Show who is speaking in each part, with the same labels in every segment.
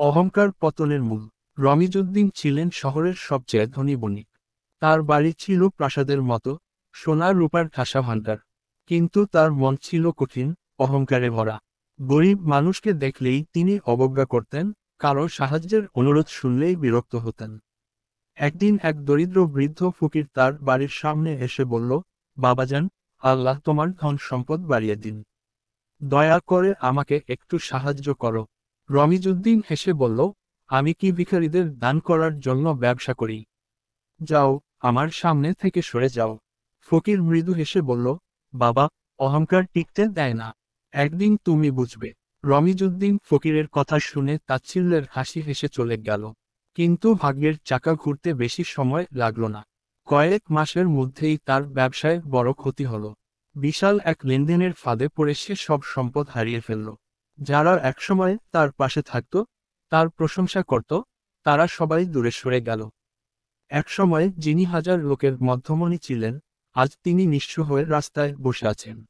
Speaker 1: অহংকার পতনের মূল। রমিজউদ্দিন ছিলেন শহরের সবচেয়ে ধনী বণিক। তার বাড়ি ছিল প্রাসাদের মতো, সোনার রূপার ঠাসা ভাণ্ডার। কিন্তু তার মন ছিল কঠিন, অহংকারে ভরা। গরিব মানুষকে দেখলেই তিনি অবজ্ঞা করতেন, কারো সাহায্যের অনুরোধ শুনলেই বিরক্ত হতেন। একদিন এক দরিদ্র বৃদ্ধ ফকির তার বাড়ির সামনে এসে বলল, বাবাজান, আল্লাহ তোমার ধন সম্পদ বাড়িয়ে দিন। দয়া করে আমাকে একটু সাহায্য করো। রমিজউদ্দিন হেসে বলল, আমি কি ভিখারিদের দান করার জন্য ব্যবসা করি? যাও, আমার সামনে থেকে সরে যাও। ফকির মৃদু হেসে বলল, বাবা, অহংকার টিকতে দেয় না। একদিন তুমি বুঝবে। রমিজউদ্দিন ফকিরের কথা শুনে তাচ্ছিল্যের হাসি হেসে চলে গেল। কিন্তু ভাগ্যের চাকা ঘুরতে বেশি সময় লাগল না। কয়েক মাসের মধ্যেই তার ব্যবসায় বড় ক্ষতি হলো। বিশাল এক লেনদেনের ফাঁদে পড়ে সে সব সম্পদ হারিয়ে ফেলল। যারা একসময় তার পাশে থাকত, তার প্রশংসা করত, তারা সবাই দূরে সরে গেল। একসময় যিনি হাজার লোকের মধ্যমণি ছিলেন, আজ তিনি নিঃস্ব হয়ে রাস্তায় বসে আছেন।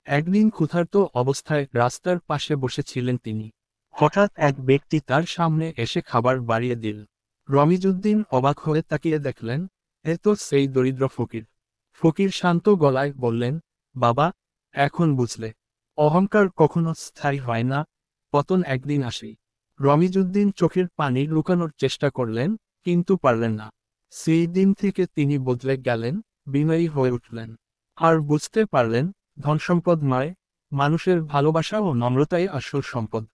Speaker 1: একদিন ক্ষুধার্ত অবস্থায় রাস্তার পাশে বসেছিলেন তিনি। হঠাৎ এক ব্যক্তি তার সামনে এসে খাবার বাড়িয়ে দিল। রমিজউদ্দিন অবাক হয়ে তাকিয়ে দেখলেন, এ তো সেই দরিদ্র ফকির। ফকির শান্ত গলায় বললেন, বাবা, এখন বুঝলে, অহংকার কখনো স্থায়ী হয় না, পতন একদিন আসেই। রমিজউদ্দিন চোখের পানি লুকানোর চেষ্টা করলেন, কিন্তু পারলেন না। সেই দিন থেকে তিনি বদলে গেলেন, বিনয়ী হয়ে উঠলেন। আর বুঝতে পারলেন, ধনসম্পদ নয়, মানুষের ভালোবাসা ও নম্রতাই আসল সম্পদ।